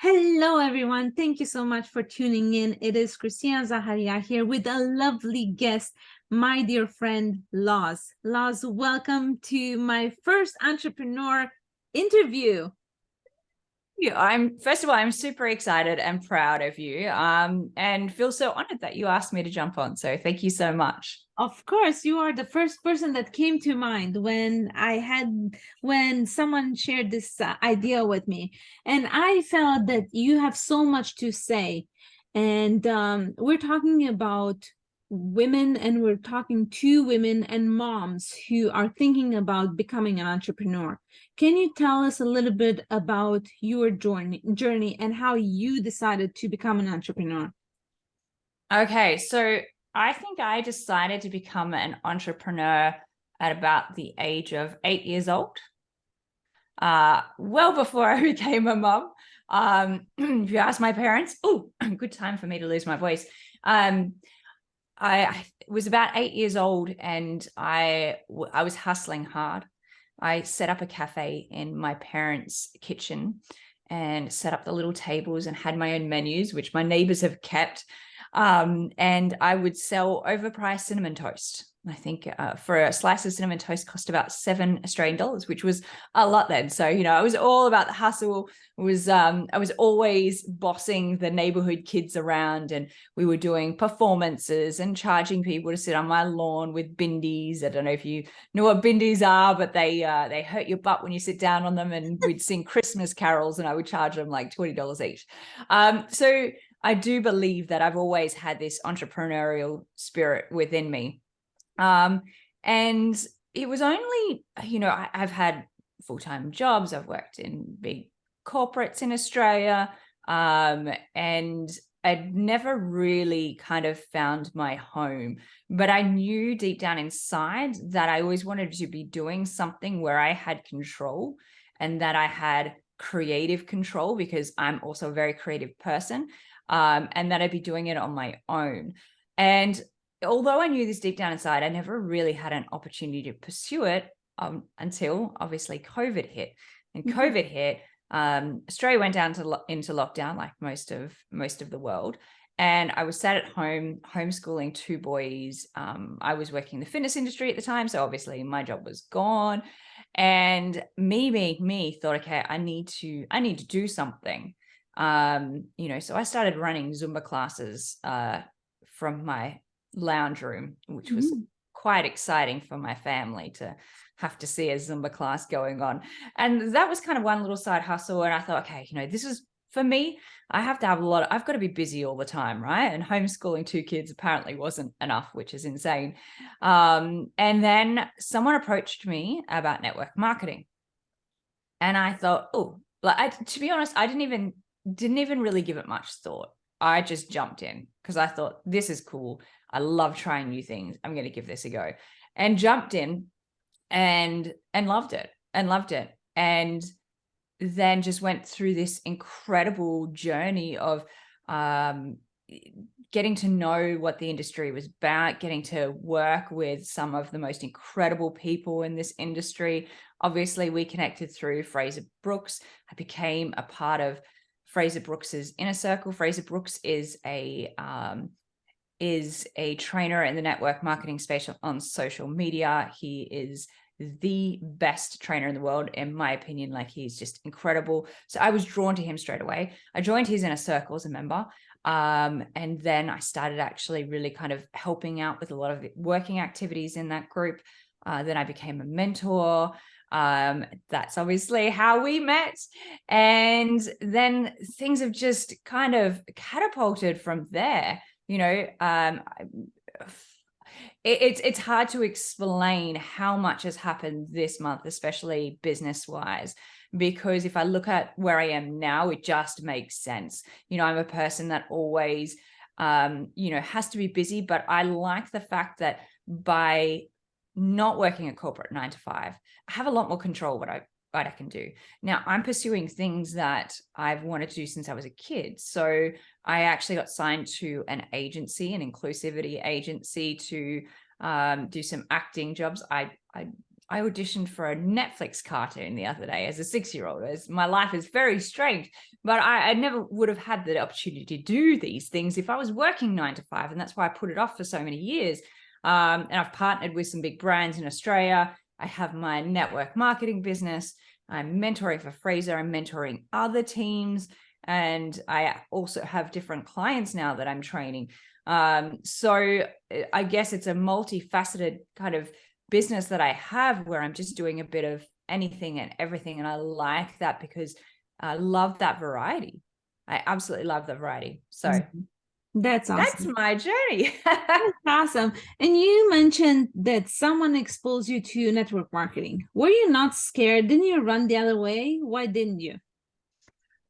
Hello, everyone. Thank you so much for tuning in. It is Christina Zaharia here with a lovely guest, my dear friend, Loz. Loz, welcome to my first entrepreneur interview. First of all, I'm super excited and proud of you, and feel so honored that you asked me to jump on. So thank you so much. Of course, you are the first person that came to mind when someone shared this idea with me, and I felt that you have so much to say. And we're talking about women, and we're talking to women and moms who are thinking about becoming an entrepreneur. Can you tell us a little bit about your journey and how you decided to become an entrepreneur? Okay, so I think I decided to become an entrepreneur at about the age of 8 years old, well before I became a mom. If you ask my parents, oh, good time for me to lose my voice. I was about 8 years old, and I was hustling hard. I set up a cafe in my parents' kitchen and set up the little tables and had my own menus, which my neighbors have kept. And I would sell overpriced cinnamon toast. I think for a slice of cinnamon toast cost about $7 Australian, which was a lot then. So, I was all about the hustle. I was always bossing the neighborhood kids around, and we were doing performances and charging people to sit on my lawn with bindies. I don't know if you know what bindies are, but they hurt your butt when you sit down on them. And we'd sing Christmas carols, and I would charge them like $20 each. So I do believe that I've always had this entrepreneurial spirit within me. And it was only, I've had full-time jobs. I've worked in big corporates in Australia. And I'd never really kind of found my home, but I knew deep down inside that I always wanted to be doing something where I had control and that I had creative control, because I'm also a very creative person. And that I'd be doing it on my own. And although I knew this deep down inside, I never really had an opportunity to pursue it until obviously COVID hit. And COVID hit, Australia went down into lockdown, like most of the world. And I was sat at home homeschooling two boys. I was working in the fitness industry at the time, so obviously my job was gone. And me thought, okay, I need to do something. So I started running Zumba classes from my lounge room, which was quite exciting for my family to have to see a Zumba class going on. And that was kind of one little side hustle. And I thought, okay, this is for me. I have to have I've got to be busy all the time, right? And homeschooling two kids apparently wasn't enough, which is insane. And then someone approached me about network marketing. And I thought, to be honest, I didn't even really give it much thought. I just jumped in because I thought, this is cool. I love trying new things. I'm going to give this a go, and jumped in and loved it. And then just went through this incredible journey of getting to know what the industry was about, getting to work with some of the most incredible people in this industry. Obviously, we connected through Fraser Brooks. I became a part of Fraser Brooks's inner circle. Fraser Brooks is a trainer in the network marketing space on social media. He is the best trainer in the world, in my opinion. Like, he's just incredible. So I was drawn to him straight away. I joined his inner circle as a member. And then I started actually really kind of helping out with a lot of the working activities in that group. Then I became a mentor. That's obviously how we met. And then things have just kind of catapulted from there. It's hard to explain how much has happened this month, especially business-wise, because if I look at where I am now, it just makes sense. I'm a person that always, has to be busy, but I like the fact that by not working a corporate 9 to 5, I have a lot more control what I can do. Now, I'm pursuing things that I've wanted to do since I was a kid. So I actually got signed to an inclusivity agency, to do some acting jobs. I I auditioned for a Netflix cartoon the other day as a 6-year-old. My life is very strange, but I never would have had the opportunity to do these things if I was working 9 to 5. And that's why I put it off for so many years. And I've partnered with some big brands in Australia. I have my network marketing business. I'm mentoring for Fraser. I'm mentoring other teams. And I also have different clients now that I'm training. So I guess it's a multifaceted kind of business that I have where I'm just doing a bit of anything and everything. And I like that because I love that variety. I absolutely love the variety. So that's that's awesome. my journey. That's awesome. And you mentioned that someone exposed you to network marketing. Were you not scared? Didn't you run the other way? Why didn't you?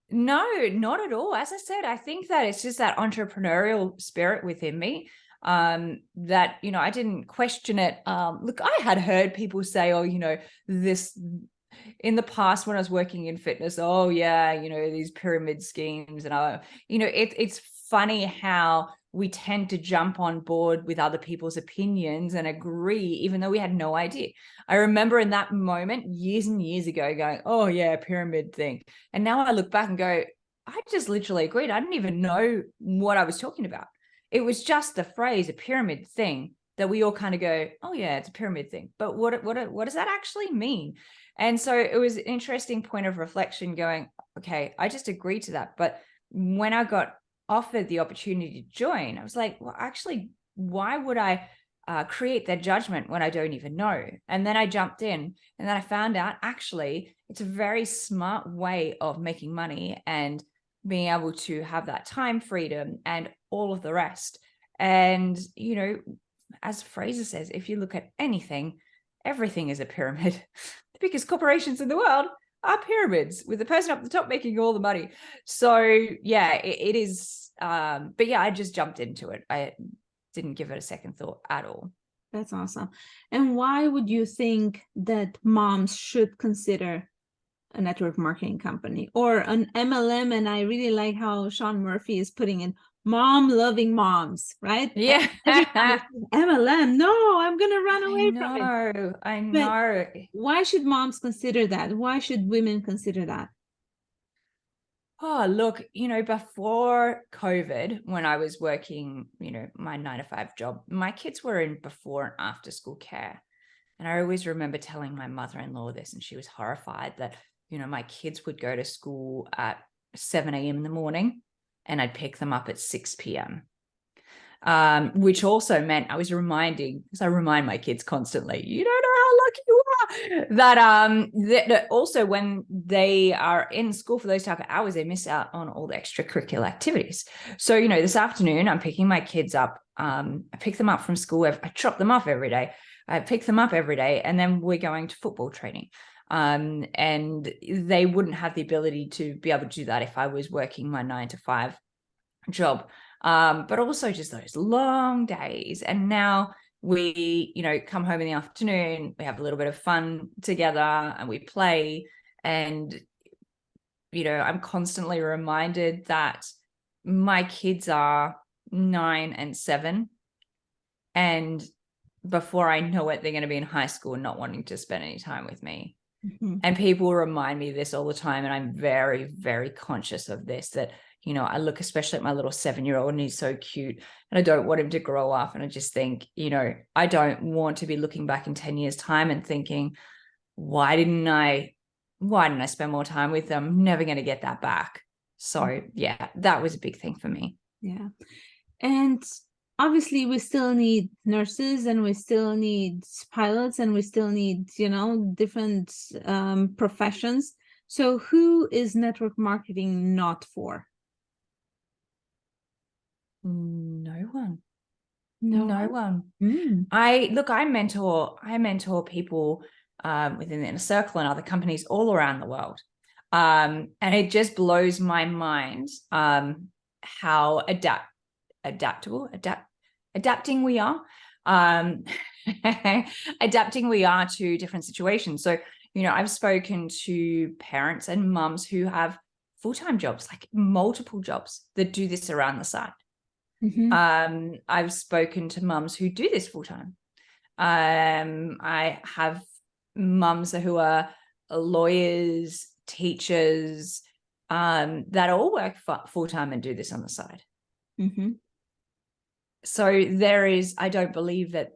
No, not at all. As I said, I think that it's just that entrepreneurial spirit within me, that, I didn't question it. Look, I had heard people say, oh, this in the past when I was working in fitness, oh yeah, these pyramid schemes. And it's funny how we tend to jump on board with other people's opinions and agree, even though we had no idea. I remember in that moment years and years ago going, oh yeah, pyramid thing. And now I look back and go, I just literally agreed. I didn't even know what I was talking about. It was just the phrase, a pyramid thing, that we all kind of go, oh yeah, it's a pyramid thing. But what does that actually mean? And so it was an interesting point of reflection going, okay, I just agreed to that. But when I got offered the opportunity to join, I was like, well, actually, why would I create that judgment when I don't even know? And then I jumped in and then I found out actually it's a very smart way of making money and being able to have that time freedom and all of the rest. And, as Fraser says, if you look at anything, everything is a pyramid. The biggest corporations in the world are pyramids with the person up the top making all the money. So yeah, it is. But yeah, I just jumped into it. I didn't give it a second thought at all. That's awesome. And why would you think that moms should consider a network marketing company or an MLM? And I really like how Sean Murphy is putting in mom loving moms, right? Yeah. MLM. No, I'm going to run away from it. I know. But why should moms consider that? Why should women consider that? Oh, look, before COVID, when I was working, my 9 to 5 job, my kids were in before and after school care. And I always remember telling my mother-in-law this, and she was horrified that, my kids would go to school at 7 a.m. in the morning and I'd pick them up at 6 p.m. Which also meant I was reminding, because I remind my kids constantly, you don't know how lucky you are, that also when they are in school for those type of hours, they miss out on all the extracurricular activities. So, this afternoon I'm picking my kids up. I pick them up from school. I drop them off every day. I pick them up every day, and then we're going to football training. And they wouldn't have the ability to be able to do that if I was working my 9 to 5 job. But also just those long days. And now we, come home in the afternoon, we have a little bit of fun together and we play. And, I'm constantly reminded that my kids are 9 and 7. And before I know it, they're going to be in high school and not wanting to spend any time with me. Mm-hmm. And people remind me of this all the time. And I'm very, very conscious of this, that, I look especially at my little 7-year-old and he's so cute and I don't want him to grow up. And I just think, I don't want to be looking back in 10 years time and thinking, why didn't I spend more time with them? I'm never going to get that back. So yeah, that was a big thing for me. Yeah. And obviously we still need nurses and we still need pilots and we still need, different professions. So who is network marketing not for? No one. No one. I mentor people within the inner circle and other companies all around the world. And it just blows my mind how adapting we are. Adapting we are to different situations. So, I've spoken to parents and mums who have full-time jobs, like multiple jobs, that do this around the side. Mm-hmm. I've spoken to mums who do this full-time. I have mums who are lawyers, teachers, that all work full-time and do this on the side. Mm-hmm. So I don't believe that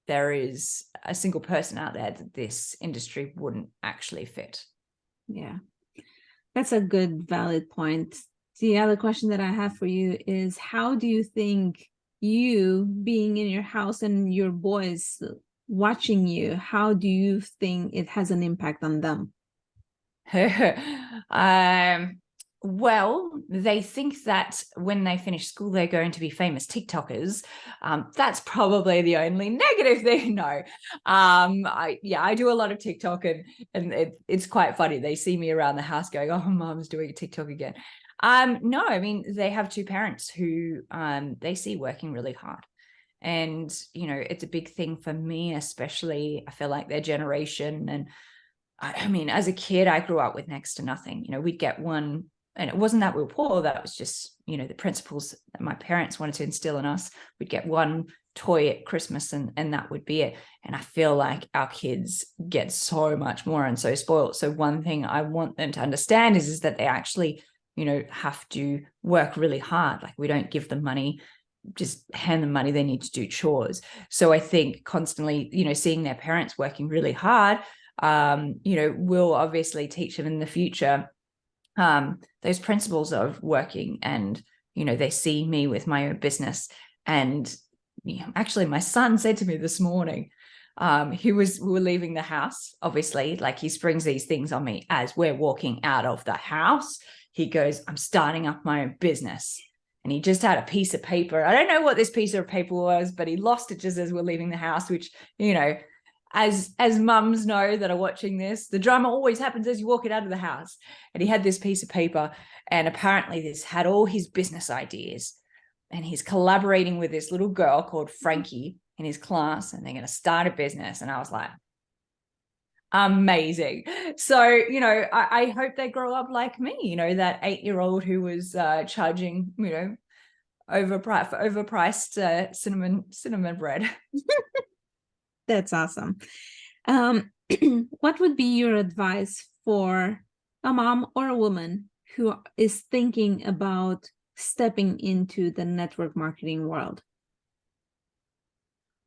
there is a single person out there that this industry wouldn't actually fit. Yeah, that's a good, valid point. The other question that I have for you is, how do you think you being in your house and your boys watching you, how do you think it has an impact on them? Well, they think that when they finish school, they're going to be famous TikTokers. That's probably the only negative thing. No, I do a lot of TikTok, and it's quite funny. They see me around the house going, "Oh, mom's doing a TikTok again." No, I mean, they have two parents who they see working really hard. And, it's a big thing for me, especially, I feel like their generation. And I mean, as a kid, I grew up with next to nothing. We'd get one, and it wasn't that we were poor. That was just, the principles that my parents wanted to instill in us. We'd get one toy at Christmas, and that would be it. And I feel like our kids get so much more and so spoiled. So one thing I want them to understand is that they actually, have to work really hard. Like, we don't give them money, just hand them money. They need to do chores. So I think constantly, seeing their parents working really hard, will obviously teach them in the future those principles of working. And they see me with my own business. And actually, my son said to me this morning, we were leaving the house, obviously, like, he springs these things on me as we're walking out of the house. He goes, "I'm starting up my own business." And he just had a piece of paper. I don't know what this piece of paper was, but he lost it just as we're leaving the house, which, as mums know that are watching this, the drama always happens as you walk it out of the house. And he had this piece of paper, and apparently this had all his business ideas. And he's collaborating with this little girl called Frankie in his class, and they're going to start a business. And I was like, amazing. So, I hope they grow up like me, that 8-year-old who was charging, overpriced cinnamon bread. That's awesome. What would be your advice for a mom or a woman who is thinking about stepping into the network marketing world?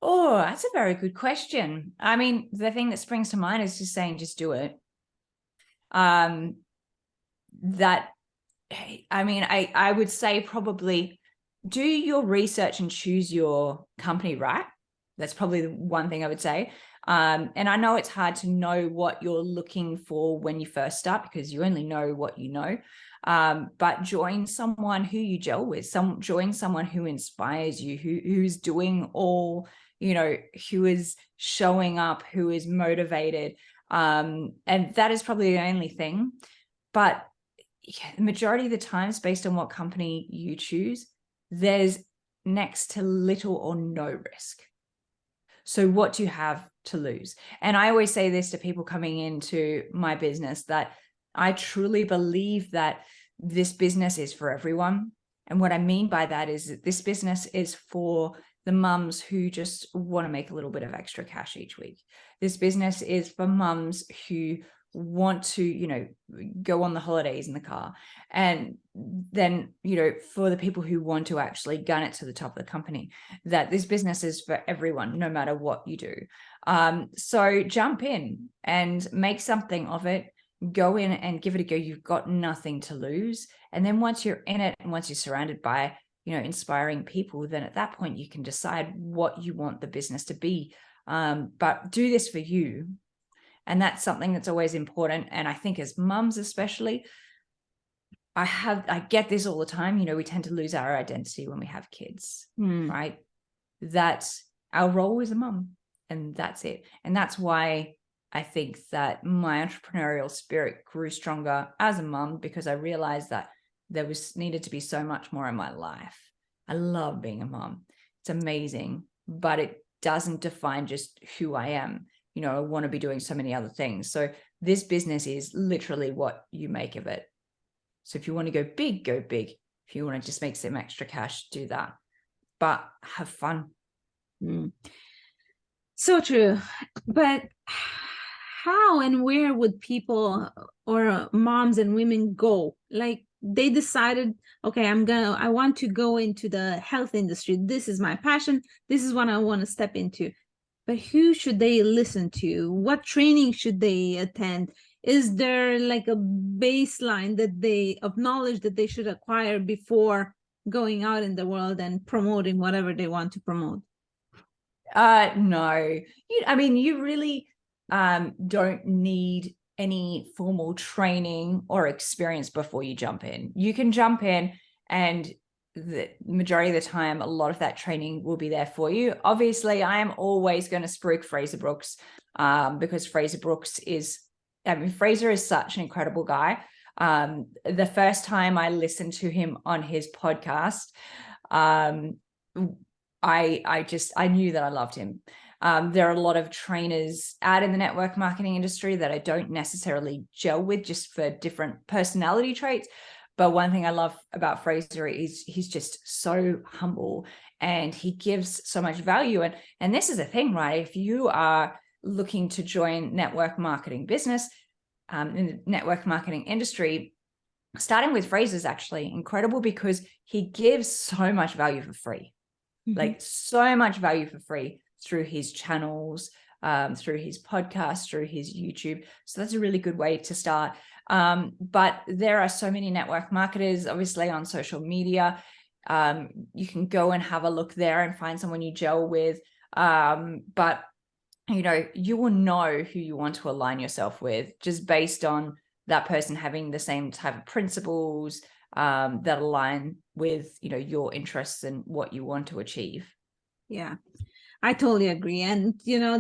Oh, that's a very good question. I mean, the thing that springs to mind is just saying, just do it. I would say probably do your research and choose your company right. That's probably the one thing I would say. And I know it's hard to know what you're looking for when you first start, because you only know what you know. But join someone who you gel with, join someone who inspires you, who's doing all, who is showing up, who is motivated. And that is probably the only thing. But the majority of the times, based on what company you choose, there's next to little or no risk. So what do you have to lose? And I always say this to people coming into my business, that I truly believe that this business is for everyone. And what I mean by that is that this business is for the mums who just want to make a little bit of extra cash each week. This business is for mums who want to, go on the holidays in the car. And then, for the people who want to actually gun it to the top of the company, that this business is for everyone, no matter what you do. So jump in and make something of it. Go in and give it a go. You've got nothing to lose. And then once you're in it, and once you're surrounded by, inspiring people, then at that point you can decide what you want the business to be. But do this for you. And that's something that's always important. And I think as mums, especially, I get this all the time. We tend to lose our identity when we have kids, right? That our role is a mum, and that's it. And that's why I think that my entrepreneurial spirit grew stronger as a mum, because I realized that there needed to be so much more in my life. I love being a mum. It's amazing, but it doesn't define just who I am. I want to be doing so many other things. So this business is literally what you make of it. So if you want to go big, go big. If you want to just make some extra cash, do that. But have fun. So true. But how and where would people or moms and women go? Like they decided, okay, I want to go into the health industry. This is my passion. This is what I want to step into. But who should they listen to? What training should they attend? Is there like a baseline of knowledge that they should acquire before going out in the world and promoting whatever they want to promote? No, you really don't need any formal training or experience before you jump in. You can jump in, and the majority of the time, a lot of that training will be there for you. Obviously, I am always going to spruik Fraser Brooks because Fraser is such an incredible guy. The first time I listened to him on his podcast, I knew that I loved him. There are a lot of trainers out in the network marketing industry that I don't necessarily gel with, just for different personality traits. But one thing I love about Fraser is he's just so humble and he gives so much value. And this is a thing, right? If you are looking to join network marketing business, in the network marketing industry, starting with Fraser is actually incredible because he gives so much value for free. Like so much value for free through his channels, through his podcast, through his YouTube. So that's a really good way to start. But there are so many network marketers, obviously, on social media. You can go and have a look there and find someone you gel with. But you will know who you want to align yourself with just based on that person having the same type of principles that align with your interests and what you want to achieve. Yeah, I totally agree. And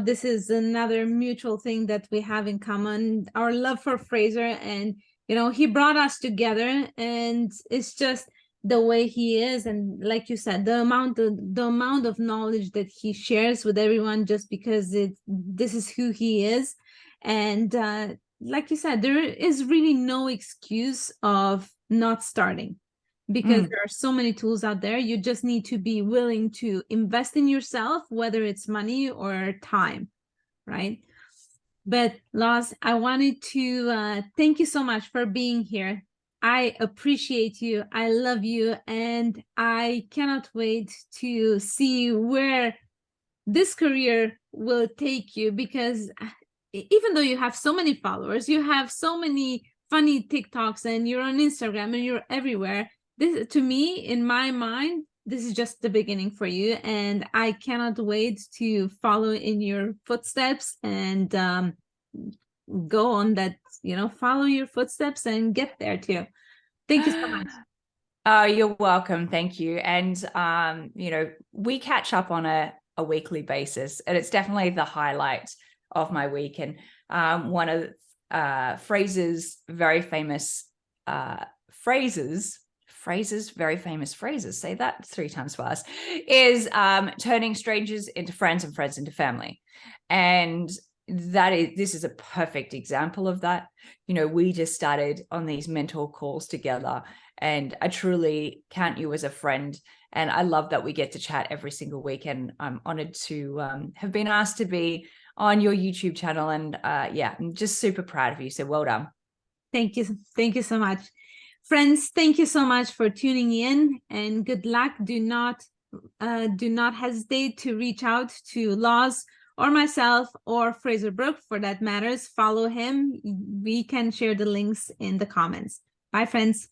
this is another mutual thing that we have in common, our love for Fraser. And he brought us together, and it's just the way he is, and like you said, the amount of knowledge that he shares with everyone, just because this is who he is. And like you said, there is really no excuse of not starting, because there are so many tools out there. You just need to be willing to invest in yourself, whether it's money or time, right? But Loz, I wanted to thank you so much for being here. I appreciate you. I love you. And I cannot wait to see where this career will take you, because even though you have so many followers, you have so many funny TikToks, and you're on Instagram and you're everywhere. This, to me, in my mind, this is just the beginning for you. And I cannot wait to follow in your footsteps and go on that, follow your footsteps and get there too. Thank you so much. Oh, you're welcome. Thank you. And, we catch up on a weekly basis, and it's definitely the highlight of my week. And one of Fraser's very famous phrases, say that 3 times fast, is turning strangers into friends and friends into family. And this is a perfect example of that. We just started on these mentor calls together, and I truly count you as a friend. And I love that we get to chat every single week. And I'm honored to have been asked to be on your YouTube channel. And I'm just super proud of you. So well done. Thank you. Thank you so much. Friends, thank you so much for tuning in, and good luck. Do not hesitate to reach out to Loz or myself, or Fraser Brook for that matters. Follow him. We can share the links in the comments. Bye, friends.